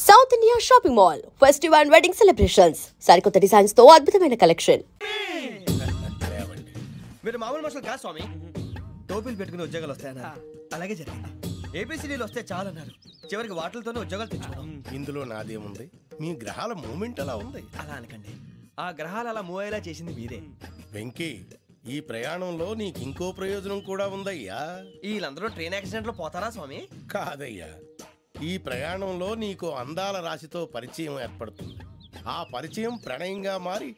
South India shopping mall festival and wedding celebrations సరికొత్త designs తో అద్భుతమైన కలెక్షన్. మీరు మామూలు మనుషులు కాదు స్వామి. టోపీలు పెట్టుకుని ఉద్యోగాలు వస్తాయన్నారు, అలాగే జరిగింది. ఏపీసీడీలు వస్తే చాలన్నారు, చివరికి వాటిలతోనే ఉద్యోగాలు తెచ్చుకున్నాం. ఇందులో నాదేముంది, మీ గ్రహాల మూమెంట్ అలా ఉంది. అలా అనకండి, ఆ గ్రహాలు అలా మూవ్ అయ్యేలా చేసింది మీరే. వెంకీ, ఈ ప్రయాణంలో నీకు ఇంకో ప్రయోజనం కూడా ఉందయ్యా. వీళ్ళందరూ ట్రైన్ యాక్సిడెంట్ లో పోతారా స్వామి? కాదయ్యా, ఈ ప్రయాణంలో నీకు అందాల రాశితో పరిచయం ఏర్పడుతుంది. ఆ పరిచయం ప్రణయంగా మారి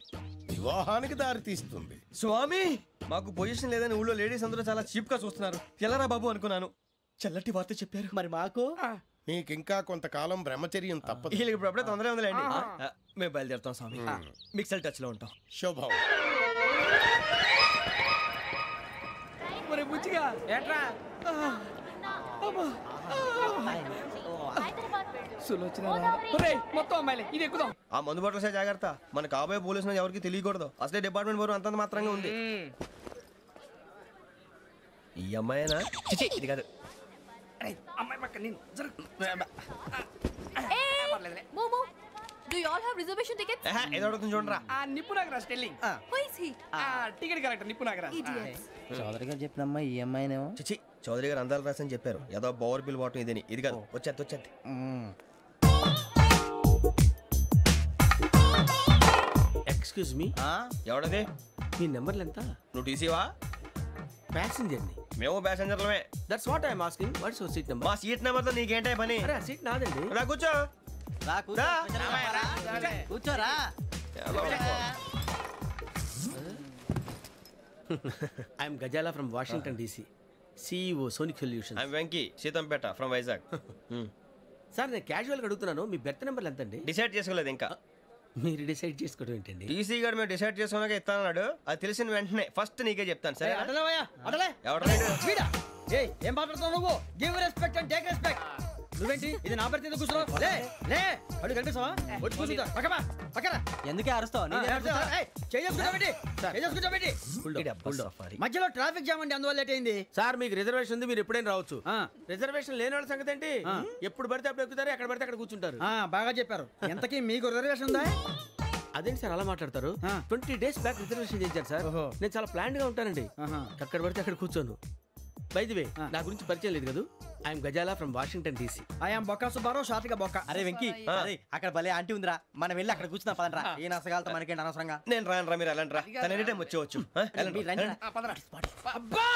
వివాహానికి దారితీస్తుంది. స్వామి, మాకు పొజిషన్ లేదని ఊళ్ళో లేడీస్ అందరూ చాలా చీప్ గా చూస్తున్నారు. ఎలారా బాబు అనుకున్నాను, చల్లటి వార్త చెప్పారు. మరి మాకు నీకింకా కొంతకాలం బ్రహ్మచర్యం తప్పదు. వీళ్ళకి ఇప్పుడు అప్పుడే తొందరగా ఉందిలేండి. మేము బయలుదేరుతాం స్వామి, మిక్సెల్ టచ్ లో ఉంటాం. శుభం. ఆ మందు బాటలసే జాగ్రత్త, మన కాబోయే పోలీసులు ఎవరికి తెలియకూడదు. అసలే డిపార్ట్మెంట్ బోరు అంతంత మాత్రంగా ఉంది. ఈ అమ్మాయినా? చిచి, ఇది కాదు. Do you all have reservation tickets? ఏదో అడుగుతుంది చూడరా. నిప్పు Nagaraj telling. Who is he? Ticket correct నిప్పు నాగరాజ్. Idiots. చౌదరి గారు చెప్పినమ్మా ఈ అమ్మాయినేమో. చిచి, చౌదరి గారు అందాలు రాసని చెప్పారు. ఏదో బోర్ బిల్ వాటం ఇదని. ఇది కాదు, వచ్చేది. Excuse me, ఎవడది? మీ నెంబర్లు ఎంత? నువ్వు టీసీవా? ప్యాసింజర్ ని. మేము ప్యాసెంజర్లమే. That's what I'm asking. What's your seat number? మా సీట్ నెంబర్ తో నీకేంటే పని? అరే, ఆ సీట్ నాదండి. రా కూర్చో. కూర్చోరా. I'm Ghazala from Washington DC, CEO Sonic Solutions. I'm Venky, Seethampeta from Vizag. Sir, నేను క్యాజువల్ గా అడుగుతున్నాను, మీ బెర్త్ నెంబర్లు ఎంత అండి? డిసైడ్ చేసుకోలేదు ఇంకా. మీరు డిసైడ్ చేసుకోవడం ఏంటండి? టీసీ గారు మేము డిసైడ్ చేసుకున్నాక ఇస్తానన్నాడు. అది తెలిసిన వెంటనే ఫస్ట్ నీకే చెప్తాను. సరే? ఏం మాట్లాడుతావు నువ్వు? Give respect and take respect. నువ్వేంటి ఇది నా పరిస్థితి ఎందుకు కూర్చున్నావు? లే అడుగు కనిపిస్తావా? వచ్చి కూర్చుంటా. పక్కన ఎందుకే అరుస్తావు? మధ్యలో ట్రాఫిక్ జామ్ అండి, అందువల్ల లేట్ అయింది. సార్, మీకు రిజర్వేషన్ ఉంది, మీరు ఎప్పుడైనా రావచ్చు. రిజర్వేషన్ లేని వాళ్ళ సంగతి ఏంటి? ఎప్పుడు పడితే అప్పుడు ఎక్కుతారు, ఎక్కడ పడితే అక్కడ కూర్చుంటారు. బాగా చెప్పారు. ఎంతకీ మీకు రిజర్వేషన్ ఉందా? అదేంటి సార్ అలా మాట్లాడతారు? 20 days బ్యాక్ రిజర్వేషన్ చేయించారు సార్. నేను చాలా ప్లాన్డ్ గా ఉంటానండి, అక్కడ పడితే అక్కడ కూర్చోను. బై ది వే, నా గురించి పరిచయం లేదు కదా. I'm Ghazala from Washington DC. I'm Bokka Subbarao, షార్ట్గా బొక్క. అరే వెంకీ, అక్కడ భలే ఆంటీ ఉందిరా, మనం వెళ్ళి అక్కడ కూర్చున్నా పదరా. ఏ నసగాలతో మనకేంటి అనవసరంగా. నేను రాను, మీరు ఎలాంటి రా, తన ఎనీ టైం వచ్చేవచ్చు. అబ్బా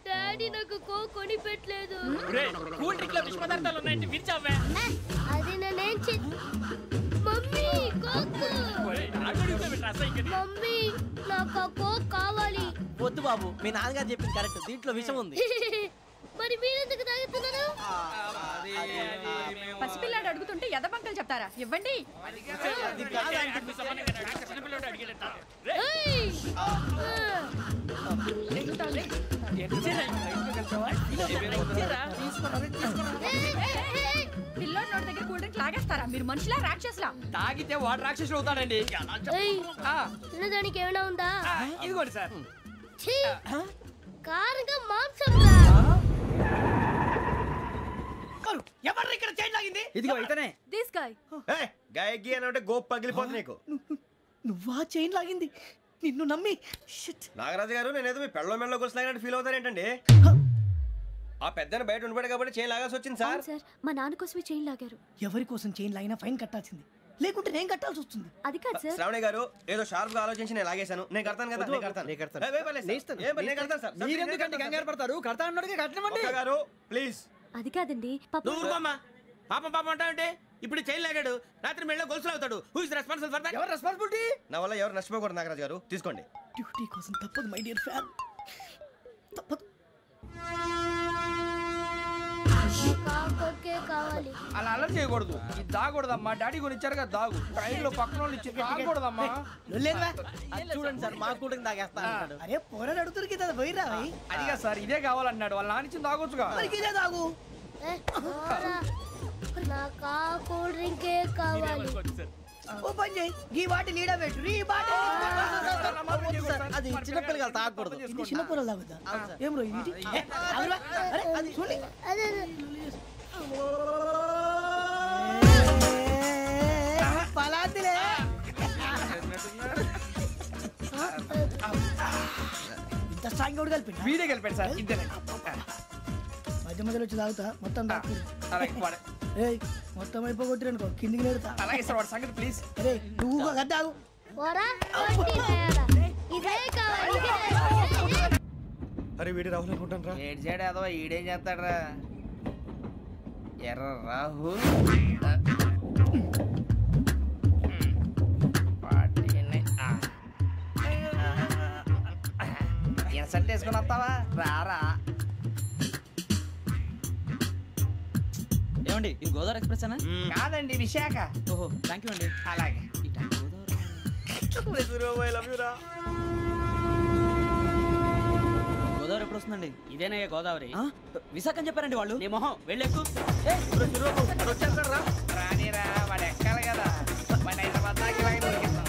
డాడీ నాకు కోక్ కొని పెట్టలేదు. అది నేనేం మమ్మీ కోక్. మమ్మీ నాకు ఆ కోక్ కావాలి. వద్దు బాబు, మీ నాన్నగారు చెప్పింది కరెక్ట్, దీంట్లో విషయం ఉంది. మరి మీరెందుకు తాగుతున్నారు? పసిపిల్లాడు అడుగుతుంటే ఎదబంకలు చెప్తారా? ఇవ్వండి. పిల్లోడి నోటి దగ్గర కూల్ డ్రింక్ లాగేస్తారా? మీరు మనుషులా రాక్షసులా? తాగితే వాడు రాక్షసుడు అవుతాడండి. తినడానికి ఏమైనా ఉందా? ఇదిగోండి సార్. కారంగా మాంసం. ఎవరు ఇక్కడ చైన్ లాగింది? ఇదిగో ఇతనే. This guy. గాయకి అని అంటే గోప్ పగిలిపోతుంది నీకు. నువ్వా చైన్ లాగింది? నిన్ను నమ్మి. నాగరాజు గారు, నేనేదో మీ పెళ్ళ మెళ్ళ గురిసిలాగినట్టు ఫీల్ అవుతారేంటండి? ఆ పెద్దని బయట ఉండిపోయాడు కాబట్టి చైన్ లాగాల్సి వచ్చింది సార్. సార్, మా నాన్న కోసమే చైన్ లాగారు. ఎవరి కోసం చైన్ లాగినా ఫైన్ కట్టాల్సింది, లేకుంటే నేను కట్టాల్సి వస్తుంది. అది కాదు సార్. శ్రావణి గారు, ఏదో షార్ప్ గా ఆలోచించి నేను లాగేశాను. నేను కడతాను కదా. మీరెందుకంటే కంగారు పడతారు? కడతా అన్నాడుగా కట్టమండి గారు, ప్లీజ్. అది కాదండి, పాపం అంటావంటే ఇప్పుడు చైన్ లాగాడు, రాత్రి మెళ్ళ గొలుసులు అవుతాడు. Who is responsible for that? ఎవరు రెస్పాన్సిబిలిటీ? నా వల్ల ఎవరు నష్టపోకూడదు నాగరాజు గారు, తీసుకోండి. డ్యూటీ కోసం తప్పదు మై డియర్ ఫ్యాన్, తప్పదు. కాకొక్కే కావాలి. అలా అలర్ చేయకూడదు. ఇది దాగకూడదమ్మా. డాడీ కొని ఇచ్చారు కదా దాగు. ట్రైన్ లో పక్కన వాళ్ళు ఇచ్చి దాగకూడదమ్మా. చూడండి సార్ మా కూడా తాగేస్తా అంటాడు. అరే పోరాడు అడుగుతారు కదా పోయిరా అదిగా సార్ ఇదే కావాలన్నాడు. వాళ్ళ నాన్న ఇచ్చింది తాగొచ్చుగా. ఇదే తాగు. నాకు ఆ కూల్ డ్రింకే కావాలి. ఓ పని చేయి ఈ బాటి లీడ పెట్టు ఈ బాటి అది చిన్నపిల్లలు తాగకూడదు. ఇది చిన్న పొరలు తాగుతా ఏం రో ఇది అరే అది చూడండి అదే పలాతిలే ఇంత స్ట్రాంగ్ కూడా కలిపి వీడే కలిపాడు సార్. ఇద్దరే మధ్య మధ్యలో వచ్చి తాగుతా మొత్తం తాగు. అలాగే ఏయ్ మొత్తం అయిపోగొట్టిరనుకో కిందికి నేడుతా. అలాగే సార్ వాడు సంగతి ప్లీజ్. అరే నువ్వు గద్దాగు పోరా కొట్టి తయారా. ఇదే కావాలి ఇదే. అరే వీడి రాహుల్ అనుకుంటాను రా. ఏడు చేయడు ఏదో ఈడేం చేస్తాడరా. ఎర్ర రాహు ఇన్సల్ట్ వేసుకుని వస్తావా? రారా. ఏమండి ఇది గోదావరి ఎక్స్ప్రెస్ అనా? కాదండి విశాఖ. ఓహో థ్యాంక్ యూ అండి. అలాగే గోదావరి ఎప్పుడు వస్తుందండి? ఇదేనయ్య గోదావరి. విశాఖ అని చెప్పారండి వాళ్ళు. నీ మొహం వెళ్ళెక్కు. రానిరా వాడు ఎక్కాలి కదా. మన హైదరాబాద్ దాకా ఇలాగే దొరికిస్తాం.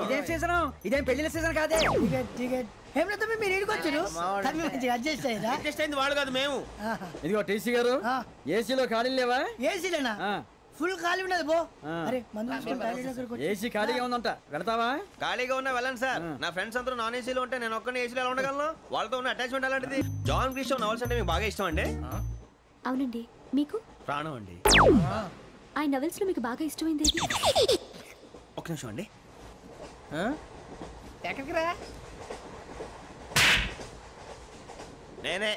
ఇదేం సీజన్ ఇదేం పెళ్లిన సీజన్ కాదే. టికెట్ టికెట్ ఏమిటో మీరు ఇడికి వచ్చారు అడ్జస్ట్ అయ్యారా? అడ్జస్ట్ అయింది వాడు కాదు మేము. ఇదిగో టీసీ గారు ఏసీలో ఖాళీ లేవా? ఏసీలేనా ఫుల్ ఖాళీ ఉన్నది బో. అరే ఏసీ ఖాళీగా ఉందంట వెళ్తావా? ఖాళీగా ఉన్నా వెళ్ళండి సార్. నా ఫ్రెండ్స్ అందరూ నాన్ ఏసీలో ఉంటే నేను ఒక్కనే ఏసీలో ఎలా ఉండగలను? వాళ్ళతో ఉన్న అటాచ్మెంట్ అలాంటిది. జాన్ గ్రిషో నవల్స్ అంటే మీకు బాగా ఇష్టం అండి? అవునండి. మీకు? ప్రాణం అండి. ఆ నవెల్స్ లో మీకు బాగా ఇష్టమైంది ఏది? ఒక్క నిమిషం అండి. ఎక్కడికి రా? నేనే.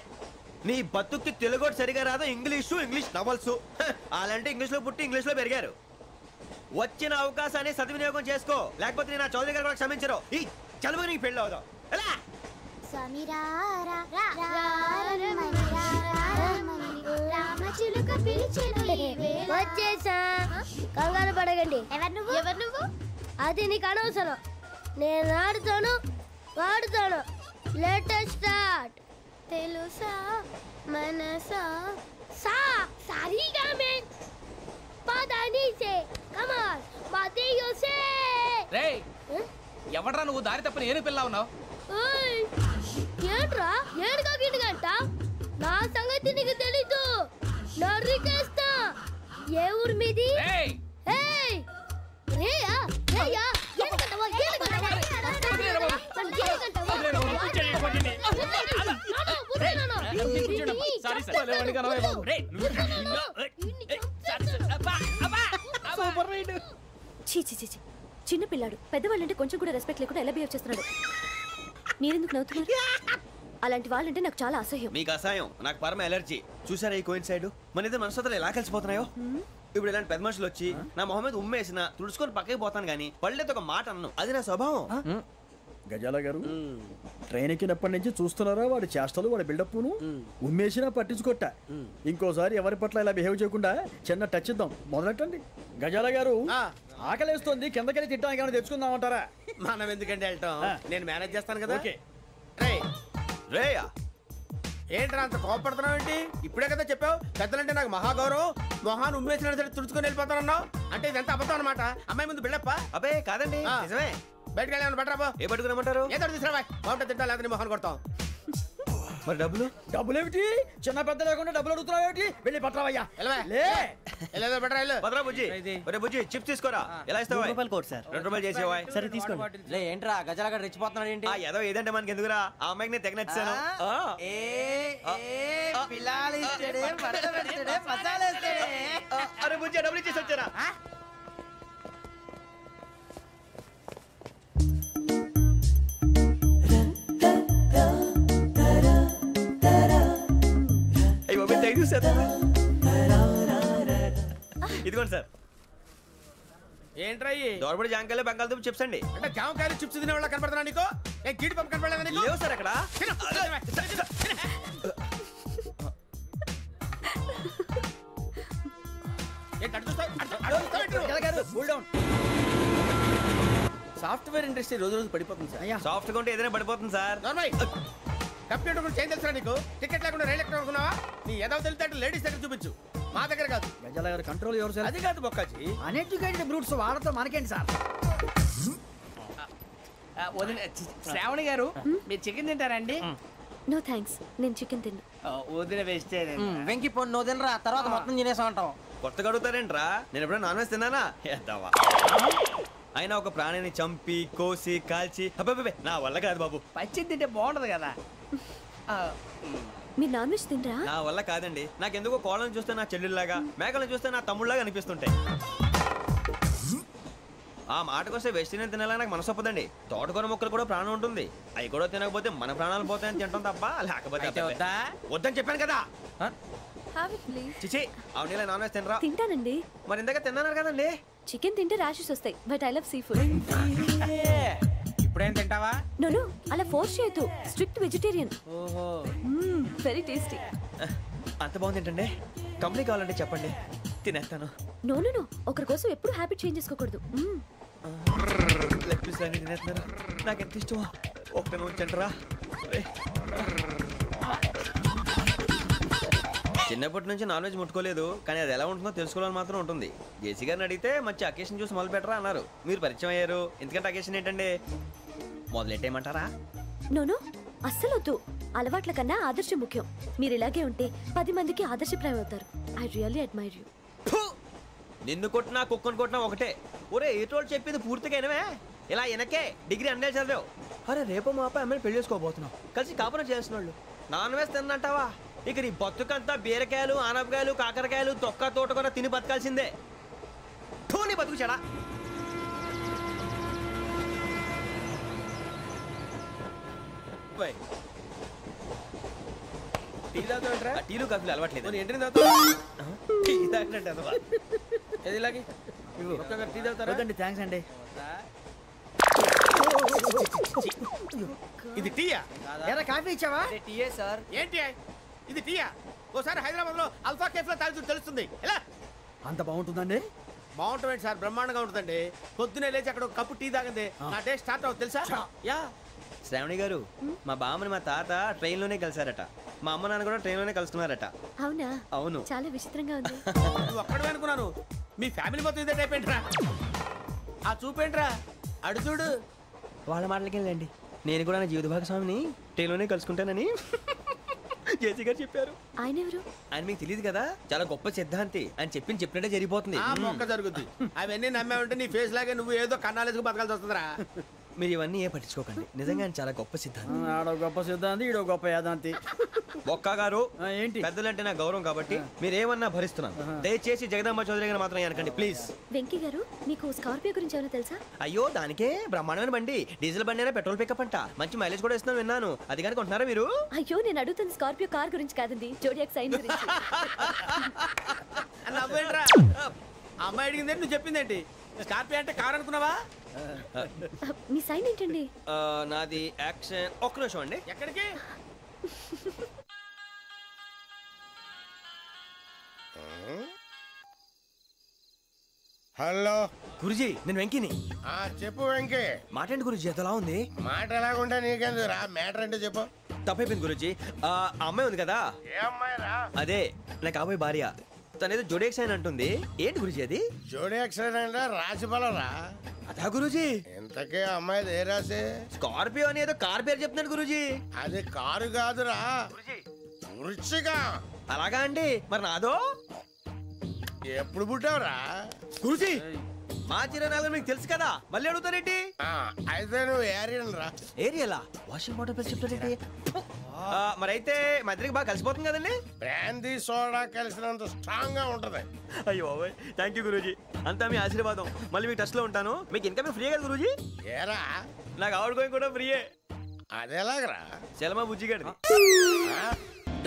నీ బతుక్కి తెలుగు సరిగా రాదు. English novels. అలాంటి ఇంగ్లీష్ లో పుట్టి ఇంగ్లీష్ లో పెరిగారు. వచ్చిన అవకాశాన్ని సద్వినియోగం చేసుకో, లేకపోతే నేను చౌదరి గారు కూడా క్షమించరు. ఈ చదువు నీకు పెళ్ళి అవుదాం. ఎలా వచ్చేసా. కంగారు పడగండి. ఎవరు నువ్వు? అది నీకు అనవసరం. నేను ఆడుతాను వాడుతాను. Latest start. తెలుసా మనసా సా సారీగా మే పదాని సే కమాన్ బాతియో సే. రేయ్ ఎవడ్రా నువ్వు? దారి తప్పని ఏను పిల్ల ఉన్నావు. ఓయ్ ఏంట్రా ఏడుగా గిడుగంట? నా సంగతి నీకు తెలీదు. నరికేస్తా. ఏ ఊరు మీది? రేయ్ ఏయ్ రేయా రేయా ఏడుగంటవా ఏడుగంటవా సారీ సార్. రేయ్ సూపర్ రైడ్. చీ చీ చీ చీ. చిన్న పిల్లాడు. పెద్దవాళ్ళంటే కొంచెం కూడా రెస్పెక్ట్ లేకుండా ఎలా బిహేవ్ చేస్తున్నాడు. మీరెందుకు నవ్వుతున్నారు? అలాంటి వాళ్ళంటే నాకు చాలా అసహ్యం. మీకు అసహాయం, నాకు పరమ ఎలర్జీ. చూసారా ఈ కోయిన్సైడ్? మన ఇద్దరు మనసుతో ఎలా కలిసిపోతున్నాయో. ఇప్పుడు ఇలాంటి పెద్ద మనుషులు వచ్చి నా మొహం మీద ఉమ్మేసిన తుడుచుకొని పక్కకి పోతాను కానీ పళ్ళేతో ఒక మాట అన్ను. అది నా స్వభావం. గజాల గారు ట్రైన్ ఎక్కినప్పటి నుంచి చూస్తున్నారా వాడి చేష్టలు, వాడి బిల్డప్ను. ఉమ్మేసినా పట్టించుకోట. ఇంకోసారి ఎవరి పట్ల ఇలా బిహేవ్ చేయకుండా చిన్న టచ్ ఇద్దాం. మొదలెట్టండి. గజాల గారు ఆకలేస్తోంది, కిందకెళ్ళి తిట్టడానికి ఏమైనా తెచ్చుకుందామంటారా? మనం ఎందుకంటే వెళ్తాం, నేను మేనేజ్ చేస్తాను కదా. రేయా ఏంట్రా అంత కోపడుతున్నావు ఏంటి? ఇప్పుడే కదా చెప్పావు పెద్దలంటే నాకు మహాగౌరవం, మొహాన్ని ఉమ్మేసిన సరే తుడుచుకొని వెళ్ళిపోతానన్నావు. అంటే ఇదంతా అబద్ధం అనమాట. అమ్మాయి ముందు బిల్డప్ప? అబ్బే కాదండి, నిజమే. బయటకు వెళ్ళాను బట్రాబో. ఏ పట్టుకురమ్మంటారు? ఏదో తీసుకురా బాగుంటుంది తింటా, లేదా మొహాన్ని కొడతాం. మరి డబ్బులు? డబ్బులు ఏమిటి? చిన్న పెద్ద లేకుండా డబ్బులు అడుగుతున్నావు ఏమిటి? వెళ్ళి పట్టరావయ్యా. బట్రా వెళ్ళు. భద్రా బుజ్జి, ఒరే బుజ్జి చిప్స్ తీసుకోరా. ఎలా ఇస్తావా? Court sir. 2 రూపాయలు చేసేవా? సరే తీసుకోండి. లే ఏంట్రా గజాల గారు రెచ్చిపోతున్నాడు ఏంటి? ఏదో ఏదంటే మనకి ఎందుకురా? ఆ అమ్మాయికి నేను తెగ నచ్చాను. అరే బుజ్జి డబ్బులు ఇచ్చేసి వచ్చారా? ఇదిగోండి సార్. ఏంట్రా దోరబడి జాంకాయలు బంగాళదుంప చిప్స్ అండి. అంటే జామకాయలు చిప్స్ తినే వాళ్ళ కనపడుతున్నా నీకు? ఏ జీడి పంపు కనపడలేదా నీకు? లేవు సార్ అక్కడ. సాఫ్ట్వేర్ ఇండస్ట్రీ రోజు రోజు పడిపోతుంది సార్. సాఫ్ట్ గా ఉంటే ఏదైనా పడిపోతుంది సార్. కంప్యూటర్ గురించి ఏం తెలుసా నీకు? టికెట్ లేకుండా రైలు ఎక్కడ అనుకున్నావా? నీ ఏదో తెలితే లేడీస్ దగ్గర చూపించు, మా దగ్గర కాదు. గజాల గారు కంట్రోల్ ఎవరు? అది కాదు బొక్కాజీ. అన్ఎడ్యుకేటెడ్ బ్రూట్స్ వాడతో మనకేంటి సార్? శ్రావణి గారు మీరు చికెన్ తింటారండి? నో థ్యాంక్స్, నేను చికెన్ తిన్ను. వదిన వేస్తే వెంకి పొన్ను నువ్వు తినరా, తర్వాత మొత్తం తినేసా ఉంటాం. కొత్తగా అడుగుతారేంట్రా? నేను ఎప్పుడైనా నాన్ వెజ్ తిన్నానా? ఎద్దావా. అయినా ఒక ప్రాణిని చంపి కోసి కాల్చి అబ్బబ్బే నా వల్ల కాదు బాబు. పచ్చి తింటే బాగుంటది కదా. మీరు నాన్ వెజ్ తినరా? నా వల్ల కాదండి. నాకెందుకో కోళ్ళని చూస్తే నా చెల్లెళ్ళలాగా, మేకలను చూస్తే నా తమ్ముళ్ళలాగా అనిపిస్తుంటాయి. ఆ మాటకొస్తే వెజిటేరియన్ తినాలని నాకు మనసు ఒప్పదండి. తోటకూర మొక్కలు కూడా ప్రాణం ఉంటుంది. అవి కూడా తినకపోతే మన ప్రాణాలు పోతాయని తింటాం తప్ప లేకపోతే వద్దని చెప్పాను కదా. చిచి అవునీ నాన్ వెజ్ తినరా? తింటానండి. మరి ఇందాక తిన్నాను కదండి. చికెన్ తింటే ర్యాషెస్ వస్తాయి, but I love sea food. ఇప్పుడేం తింటావా? నో అలా ఫోర్స్ చేయొద్దు. Strict vegetarian. ఓహో, వెరీ టేస్టీ. అంత బాగుంది ఏంటండి? కంపెనీ కావాలంటే చెప్పండి, తినేస్తాను. నో ఒకరి కోసం ఎప్పుడు హ్యాబిట్ చేంజ్ చేసుకోకూడదు. లెగ్ పీస్ అన్ని తినేస్తున్నారు. నాకు ఎంత ఇష్టమో. ఒకటే ఉంచండిరా. చిన్నప్పటి నుంచి నాన్ వెజ్ ముట్టుకోలేదు, కానీ అది ఎలా ఉంటుందో తెలుసుకోవాలని మాత్రం ఉంటుంది. జేసీ గారిని అడిగితే మంచి అకేషన్ చూసి మొదలు పెట్టరా అన్నారు. మీరు పరిచయం అయ్యారు, ఎందుకంటే అకేషన్ ఏంటండి? మొదలెట్టేయమంటారా? నో అస్సలు వద్దు. అలవాట్ల కన్నా ఆదర్శం ముఖ్యం. మీరు ఇలాగే ఉంటే 10 మందికి ఆదర్శప్రాయం అవుతారు. I really admire you. నిన్ను కొట్టినా కుక్కను కొట్టినా ఒకటే. ఒరే ఏటోళ్ళు చెప్పింది పూర్తిగా వినవే. ఇలా వెనకే డిగ్రీ అన్నే చదివావు. అరే రేపు మా అబ్బాయి అమ్మాయిని పెళ్లి చేసుకోబోతున్నావు, కలిసి కాపురం చేసిన వాళ్ళు నాన్ వెజ్ తిన్నంటావా? ఇక నీ బతుకంతా బీరకాయలు, ఆనపకాయలు, కాకరకాయలు, తొక్క తోట కూడా తిని బతకాల్సిందే. నీ బతుకు చెడా. టీలు కాఫీలు అలవాట్లేదు. టీ తాగినట్టు థ్యాంక్స్ అండి. ఇది టీయా? ఎరా కాఫీ ఇచ్చావా? టీయే సార్. ఏంటి ఇది టీయా? ఓసారి హైదరాబాద్ లో అల్ఫా కేఫ్ లో తాగుతూ తెలుస్తుంది. ఎలా అంత బాగుంటుందండి? బాగుంటుంది సార్, బ్రహ్మాండంగా ఉంటుందండి. పొద్దునే లేచి అక్కడ ఒక కప్పు టీ తాగింది నా డే స్టార్ట్ అవుతుంది తెలుసా? యా. శ్రావణి గారు, మా బామ్మని మా తాత ట్రైన్ లోనే కలిసారట. మా అమ్మ నాన్న కూడా ట్రైన్ లోనే కలుస్తున్నారట. అవునా? అవును. చాలా విచిత్రంగా ఉంది. నువ్వు ఒక్కడే అనుకున్నాను, మీ ఫ్యామిలీ మొత్తం ఇదే టైప్ ఏంట్రా? ఆ చూపేంట్రా, అడు చూడు. వాళ్ళ మాటలకి వెళ్ళండి. నేను కూడా నా జీవిత భాగస్వామిని ట్రైన్ లోనే కలుసుకుంటానని జేసీ గారు చెప్పారు. ఆయన ఎవరు? ఆయన మీకు తెలియదు కదా, చాలా గొప్ప సిద్ధాంతి అని చెప్పినట్టే జరిగిపోతుంది. మొక్క జరుగుద్ది. అవన్నీ నమ్మే ఉంటే నీ ఫేస్ లాగే నువ్వు ఏదో కన్నాలేసుకు బతకాల్సి వస్తుందిరా. మీరు ఇవన్నీ ఏ పట్టించుకోకండి, నిజంగా ఆయన చాలా గొప్ప సిద్ధాంతి. ఆడో గొప్ప సిద్ధాంతి, ఈడో గొప్ప యాదాంతి. ఒక్క గారు ఏంటి? పెద్దలంటే నా గౌరవం కాబట్టి మీరు ఏమన్నా భరిస్తున్నాను. దయచేసి జగదాంబ చౌదరి గారు మాత్రం అనకండి ప్లీజ్. వెంకీ గారు, మీకు స్కార్పియో గురించి ఏమైనా తెలుసా? అయ్యో దానికే బ్రహ్మాండమైన బండి, డీజిల్ బండి అయినా పెట్రోల్ పికప్ అంట, మంచి మైలేజ్ కూడా ఇస్తున్నాను విన్నాను. అది కానీ కొంటున్నారా మీరు? అయ్యో నేను అడుగుతుంది స్కార్పియో కార్ గురించి కాదండి, జోడియాక్ సైన్ గురించి. నవ్వేంట్రా? అమ్మాయి అడిగింది నువ్వు చెప్పిందేంటి? స్కార్పియో అంటే కార్ అనుకున్నావా? మీ సైన్ ఏంటండి? నాది యాక్షన్. ఒక్క నిమిషం అండి. ఎక్కడికి? హలో గురుజీ, నేను వెంకిని. చెప్పు వెంకీ. మాట ఏంటి గురుజీ, ఎంతలా ఉంది? మాట ఎలాగుంటా నీకెందుకు రా, మ్యాటర్ అంటే చెప్పు. తప్పైపోయింది గురుజీ. ఆ అమ్మాయి ఉంది కదా, ఏ అమ్మాయి రా? అదే నా కాబోయే భార్య. తనేదో జోడేక్ సైన్ అంటుంది. ఏంటి గురుజీ అది? జోడి యాక్సిడెంట్ రాసి బలరా? అదా గురుజీ. ఇంతకే అమ్మాయిది ఏ రాసి? స్కార్పియో అని ఏదో కార్ పేరు చెప్తున్నాడు గురుజీ. అది కారు కాదురా, వృచ్చిక. అలాగా అండి, మరి నాదో? ఎప్పుడు పుట్టావురా? గురుజీ మా చిరనాలు మీకు తెలుసు కదా, మళ్ళీ అడుగుతారేంటి? అయితే నువ్వు ఏరియన్ రా. ఏరియలా? వాషింగ్ వాటర్ పేరు చెప్తారేంటి? మరైతే మా ఇద్దరికి బాగా కలిసిపోతుంది కదండి. బ్రాందీ సోడా కలిసినంత స్ట్రాంగ్ గా ఉంటది. అయ్యో థ్యాంక్ యూ గురూజీ, అంతా మీ ఆశీర్వాదం. మళ్ళీ మీకు టచ్ లో ఉంటాను. మీకు ఇన్కమ్ ఫ్రీ కదా గురూజీ? ఏరా నాకు అవుట్ గోయింగ్ కూడా ఫ్రీయే. అదేలాగరా? చలమా బుజ్జి గారిది.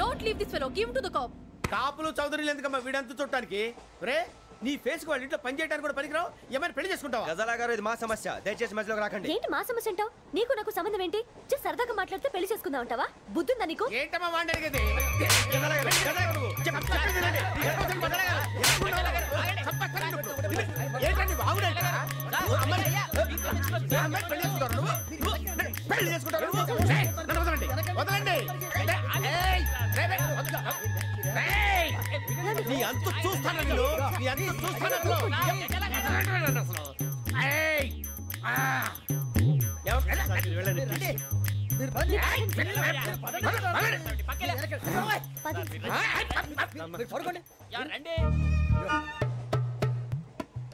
Don't leave this fellow, give to the cop. కాపులు చౌదరులు ఎందుకమ్మా వీడంతా చుట్టానికి? రే నీ ఫేస్ కి వాళ్ళ ఇంట్లో పని చేయడానికి కూడా పనికిరావు. ఏమైనా పెళ్లి చేసుకుంటావా? గజాలా గారు ఇది మా సమస్య, దయచేసి మధ్యలోకి రాకండి. ఏంటి మా సమస్య అంటావు? నీకు నాకు సంబంధం ఏంటి? జస్ట్ సరదాగా మాట్లాడితే పెళ్లి చేసుకుందాం అంటావా? బుద్ధుందా నీకు? ఏంటమ్మా వాడిని అడిగేది? ఏంటండి బాగుండండి పెళ్లి చేసుకుంటారు. వదలండి. నీ అంత చూస్తాను నేను, నీ అంత చూస్తాను.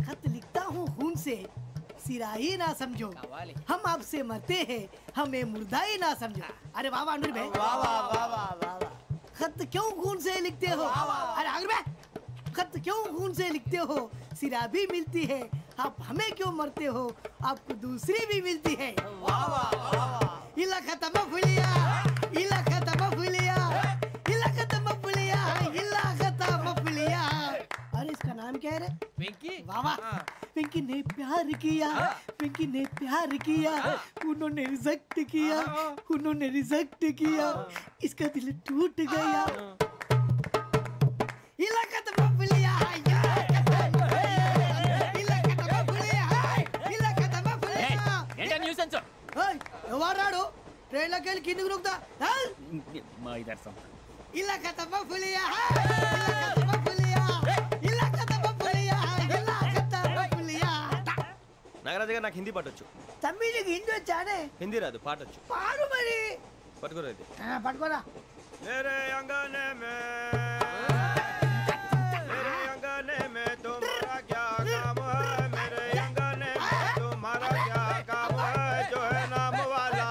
खत लिखता हूँ खून से, सिरा ही ना समझो, हम आपसे मरते हैं, हमें मुर्दा ही ना समझो। अरे वाह वाह अनुर भाई, वाह वाह वाह वाह वाह। खत क्यों खून से लिखते हो? अरे अनुर भाई, खत क्यों खून से लिखते हो? सिरा भी मिलती है, आप हमें क्यों मरते हो? आपको दूसरी भी मिलती है। वाह वाह वाह। इला खत्म फुलिया, इला खत्म फुलिया, इला खत्म फुलिया, इला खत्म फुलिया। अरे इसका नाम क्या है रे? వెంకీ. वाह वाह। पिंकी ने प्यार किया, पिंकी ने प्यार किया, उन्होंने रिजेक्ट किया, उन्होंने रिजेक्ट किया, इसका दिल टूट गया। इलाका तो बबलिया, इलाका तो बबलिया, इलाका तो बबलिया। ఏంటా న్యూసెన్స్? ओए, ఎవరాడు? ట్రైన్ లోకి వెళ్ళి కిందకి నొక్కుతా. మా ఇదర్సం. इलाका तो बबलिया, इलाका तो बबलिया, इलाका तो बबलिया, इलाका तो बबलिया। నాగరాజు గారు నాకు హిందీ పాటొచ్చు. తమ్మి నీకు హిందీ వచ్చానే? హిందీ రాదు, పాటొచ్చు. పాడు మరి. పట్టుకోలేదు. పట్టుకోరా. मेरे अंगने में तुम्हारा क्या काम है? मेरे अंगने में तुम्हारा क्या काम है? जो है नाम वाला,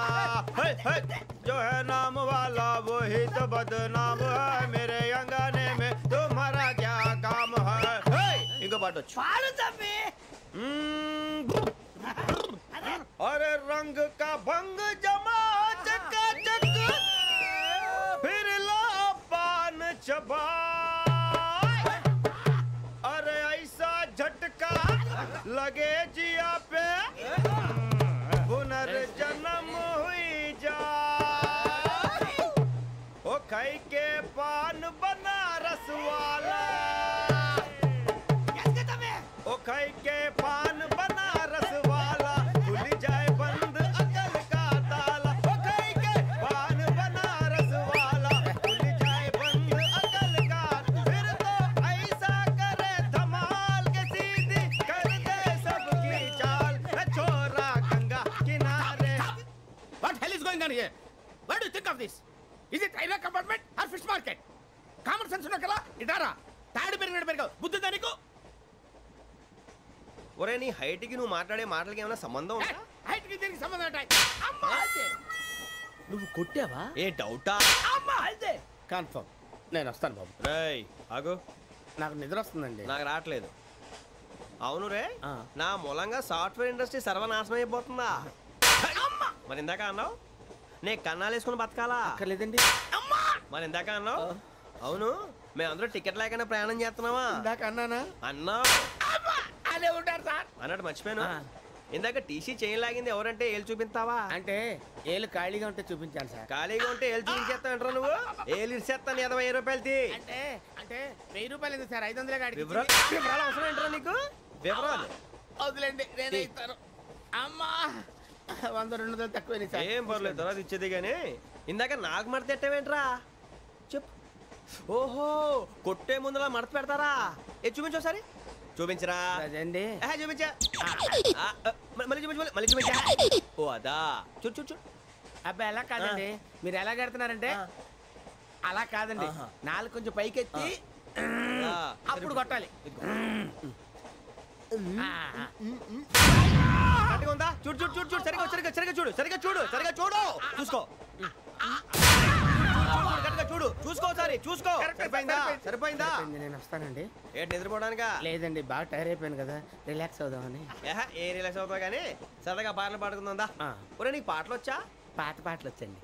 जो है नाम वाला वही तो बदनाम है। मेरे अंगने में तुम्हारा क्या काम है? इनको बाटो పాడు తమ్మి. अरे रंग का भंग जमा चकाचक, फिर ला पान चबा। अरे ऐसा झटका लगे जिया पे, पुनर्जन्म हुई जा। ओ खाई के पान बनारस वाला, ओ खाई के पान बनारस वाला, खुल जाए बंद अकल का ताला। ओ खाई के पान बनारस वाला, खुल जाए बंद अकल का। फिर तो ऐसा करे धमाल के सीधी कर दे सबकी चाल। छोरा गंगा किनारे। What hell is going on here? What do you think of this? Is it railway compartment or fish market? Common sense ఉన్న కదా ఇదారా తాడు పెరిగావు బుద్ధి దానికి. ఒరే నీ హైట్ కి నువ్వు మాట్లాడే మాటలకి ఏమైనా సంబంధం ఉందా? హైట్ కి దీనికి సంబంధం ఉంటాయి. అమ్మా నువ్వు కొట్టావా? ఏ డౌటా? అమ్మా అయితే కన్ఫర్మ్ నేను వస్తాను బాబు. రేయ్ ఆగు, నాకు నిద్ర వస్తుందండి. నాకు రావట్లేదు. అవును రే, నా మూలంగా సాఫ్ట్వేర్ ఇండస్ట్రీ సర్వనాశనం అయిపోతుందా? మరి ఇందాక అన్నావు నే కన్నాలు వేసుకుని బతకాలా? అక్కర్లేదండి. మరి ఇందాక అన్నావు అవును మేమందరూ టికెట్ లేకుండా ప్రయాణం చేస్తున్నావా? ఇందాక అన్నానా? అన్నావు. అదే ఉంటారు సార్ అన్నట్టు మర్చిపోయాను. ఇందాక టీసీ చేయి లాగింది ఎవరంటే ఏళ్ళు చూపిస్తావా? అంటే ఏళ్ళు ఖాళీగా ఉంటే చూపించాను సార్. ఖాళీగా ఉంటే ఏళ్ళు చూపించేస్తానంటారా నువ్వు? ఏళ్ళు ఇచ్చేస్తాను 20 రూపాయలది. అంటే అంటే 1000 రూపాయలు ఎందుకు సార్? 500 గాడికి వివరాలు అవసరం ఏంటరా నీకు? వివరాలు వదిలేండి నేనే ఇస్తాను. అమ్మా 100-200 తక్కువ సార్. ఏం పర్లేదు తర్వాత ఇచ్చేది కానీ ఇందాక నాకు మడత ఎట్టవేంట్రా చెప్పు. ఓహో కొట్టే ముందులా మడత పెడతారా? ఏ చూపించు ఒకసారి. చూపించరా? అదండి చూపించా. మళ్ళీ చూపించు, మళ్ళీ చూపించా. ఓ అదా చూడు చూడు చూడు. అబ్బాయి ఎలా కాదండి, మీరు ఎలా కడుతున్నారంటే అలా కాదండి, నాలుగు కొంచెం పైకెత్తి అప్పుడు కొట్టాలి. కరెక్ట్గా ఉందా? చూడు చూడు చూడు చూడు సరిగా సరిగా సరిగా చూడు సరిగా చూడు సరిగా చూడు చూసుకో. కరెక్ట్గా చూడు చూసుకో ఒకసారి చూసుకో. సరిపోయిందా? సరిపోయిందా? నేను వస్తానండి. ఏంటి నిద్రపోవడానికా? లేదండి బాగా టైర్ అయిపోయాను కదా, రిలాక్స్ అవుదామని. ఏ రిలాక్స్ అవుతావు కానీ సరదాగా పాటలు పాడుకుందా? ఒరే నీకు పాటలు వచ్చా? పాత పాటలు వచ్చండి.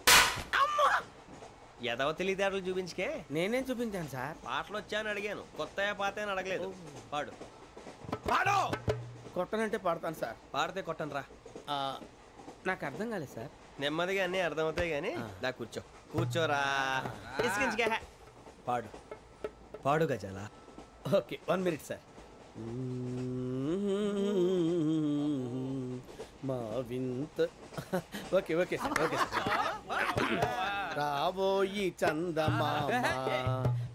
ఎదవ తెలివితేటలు చూపించుకే. నేనేం చూపించాను సార్? పాటలు వచ్చా అని అడిగాను, కొత్త పాత అని అడగలేదు. పాడు. పాడు. కొట్టనంటే పాడతాను సార్. పాడితే కొట్టను రా. నాకు అర్థం కాలేదు సార్. నెమ్మదిగా అన్నీ అర్థమవుతాయి కానీ దా కూర్చో. కూర్చోరా. ఇసుకించుకే. పాడు పాడు గజాల. Okay 1 minute sir. మా వింత okay okay sir okay sir. రాబోయి చందమామ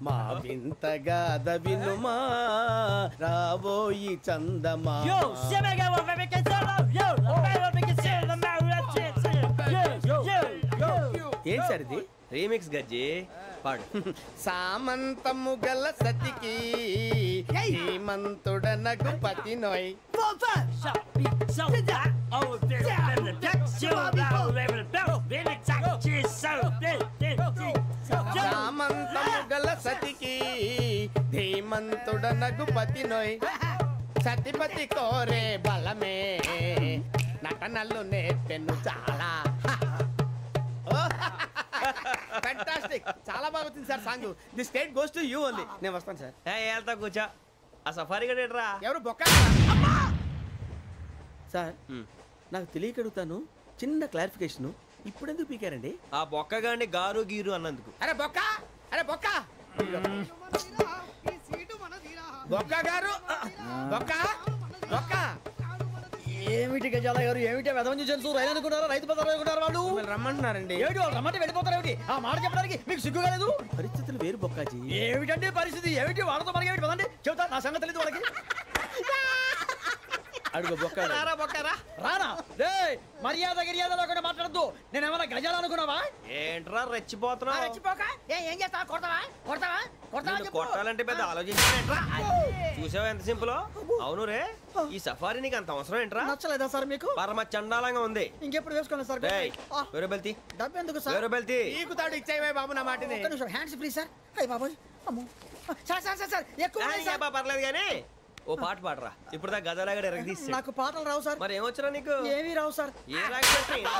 మా వింతగా దవినుమా రాబోయి చందమామ. ఏంటి సార్ ఇది? రీమిక్స్ గజ్జి. పాడు. సామంతము గల సతికి హేమంతుడనగు పతి నోయ్. సామంతము గల సతికి ధీమంతుడనగు పతి నోయ్. సతిపతి కోరే బలమే నటనలు నేర్పెను చాలా. ఫ్యాంటాస్టిక్, చాలా బాగా వచ్చింది sir song. The state goes to you only. నేను వస్తాను సార్. వెళ్తా కూర్చో. ఆ సఫారీ గడేట్రా. ఎవరు బొక్క సార్? నాకు తెలియక అడుగుతాను, చిన్న క్లారిఫికేషన్. ఇప్పుడు ఎందుకు పీకారండి? ఆ బొక్కగాండి గారు గీరు అన్నందుకు. అరే బొక్క, అరే బొక్క, బొక్క గారు, బొక్క బొక్క. ఏమిటి గజాల గారు, ఏమిటి వెదవం చూసారు? రైలు అనుకున్నారా, రైతు బజార్ అనుకున్నారు వాళ్ళు? రమ్మంటున్నారండి. ఏమిటి వాళ్ళు రమ్మంటే వెళ్ళిపోతారు? ఏమిటి ఆ మాట చెప్పడానికి మీకు సిగ్గు కాలేదు? పరిస్థితులు వేరు బొక్కాజీ. ఏమిటంటే పరిస్థితి? ఏమిటి వాళ్ళతో మనకి ఏమిటి? పదండి చెబుతా, నా సంగతి తెలియదు వాళ్ళకి. అడుగు బొక్క. రారా బొక్కరా. రానా రే, మర్యాద గిర్యాద లేకుండా మాట్లాడద్దు. నేను ఏమైనా గజాలు అనుకున్నావా? ఏంట్రా రెచ్చిపోతున్నావు? రెచ్చిపోక ఏం చేస్తావా? కొడతావా కొడతావా కొడతావా? కొట్టాలంటే పెద్ద ఆలోచించానేంట్రా. చూసావా ఎంత సింపుల్? అవును రే, ఈ సఫారీ నీకు అంత అవసరం ఏంట్రా? నచ్చలేదా సార్ మీకు? పరమ చండాలంగా ఉంది. ఇంకెప్పుడు వేసుకోండి సార్. వేరే బెల్తి. డబ్బు ఎందుకు సార్? వేరే బెల్తి. నీకు తాడు ఇచ్చేవే బాబు నా మాటని. Hands free sir. అయ్యి బాబోయ్, అమ్మో సార్ సార్ సార్ సార్ ఎక్కువ ఉన్నాయి సార్. పర్లేదు కానీ ఓ పాట పాడరా. ఇప్పుడు దా గజాలగడ ఎరగదీసి. నాకు పాటలు రావు సార్. మరి ఏమొచ్చరా నీకు? ఏమీ రావు సార్. ఏ రాకెక్కావా?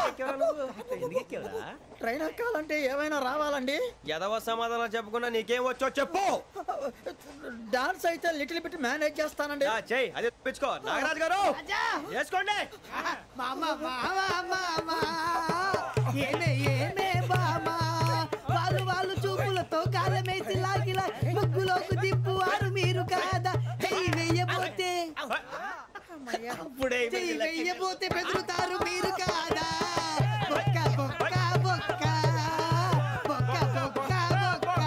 ట్రైన్ ఎక్కాలంటే ఏమైనా రావాలండి. ఎదవ సమాధానం చెప్పకుండా నీకేం వచ్చో చెప్పు. డాన్స్ అయితే లిటిల్ బిట్ మేనేజ్ చేస్తానండి. చెయ్యి, అది తెప్పించుకో. నాగరాజు గారు వేసుకోండి. వాళ్ళు చూపులతో కాలమేసి లాగిలా ముగ్గులోకి దిప్పువారు మీరు కాదా? చెయ్యి వెయ్యబోతే చెయ్యి వెయ్యబోతే బెదురుతారు మీరు కాదా? బొక్క బొక్క బొక్క బొక్క బొక్క బొక్క.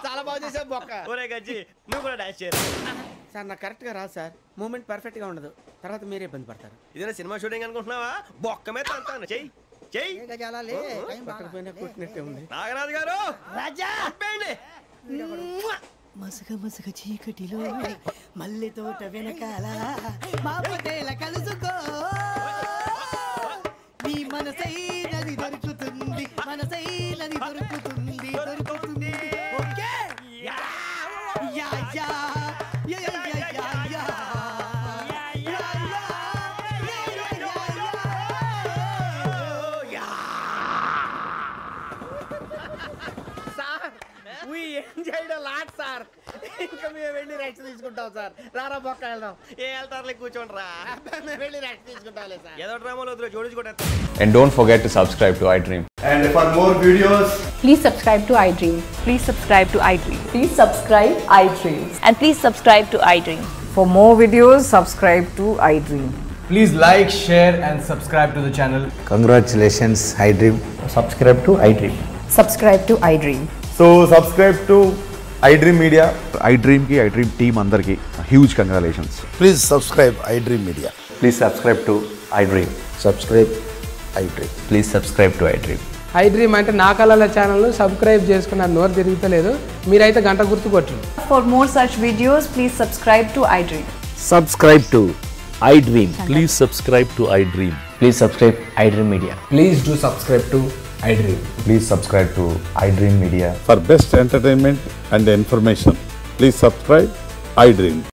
చాలా బాగా చేసావు బొక్క. ఒరే గజ్జి, నువ్వు కూడా డాన్స్ చేయరా. సార్ నాకు కరెక్ట్ గా రాదు సార్. మూమెంట్ పర్ఫెక్ట్ గా ఉండదు, తర్వాత మీరే ఇబ్బంది పడతారు. ఇదేనా సినిమా షూటింగ్ అనుకుంటున్నావా? బొక్క మీద అంటాను. చెయ్యి చెయ్యి. కొట్టినట్టే ఉంది. నాగరాజు గారు రాజా చెప్పండి. మసగ మసగ చీకటిలో మల్లె తోట వెనకాల మా పటేల కలుసుకో. నీ మనసైనది దొరుకుతుంది, మనసైనది దొరుకుతుంది, దొరుకుతుంది. Okay yeah yeah yeah yeah yeah yeah yeah. Sir ఇంకా మేము వెళ్ళి రెస్ట్ తీసుకుంటాం సార్. రారా బొక్క వెళ్దాం. ఏ వెళ్తారులే, కూర్చోండి రా. మేము వెళ్ళి రెస్ట్ తీసుకుంటాంలే సార్. ఏదో డ్రామాలో వద్దు, జోడించుకుంటా. And don't forget to subscribe to iDream. And for more videos, please subscribe to iDream. Please subscribe to iDream. Please subscribe iDream. And please subscribe to iDream. For more videos, subscribe to iDream. please like, share and subscribe to the channel. Congratulations iDream. Subscribe to iDream. Subscribe to iDream. So subscribe to iDream Media. iDream ki iDream team andarki huge congratulations. Please subscribe iDream Media. Please subscribe to iDream. Subscribe iDream. Please subscribe to iDream. iDream అంటే నా కళల channel subscribe చేసుకున్న నోరు తిరుగుతలేదు, మీరైతే గంట గుర్తు కొట్టండి. For more such videos, please subscribe to iDream. Subscribe to iDream. Please subscribe to iDream. Please subscribe iDream Media. Please do subscribe to iDream. Please subscribe to iDream Media. For best entertainment and information, please subscribe iDream.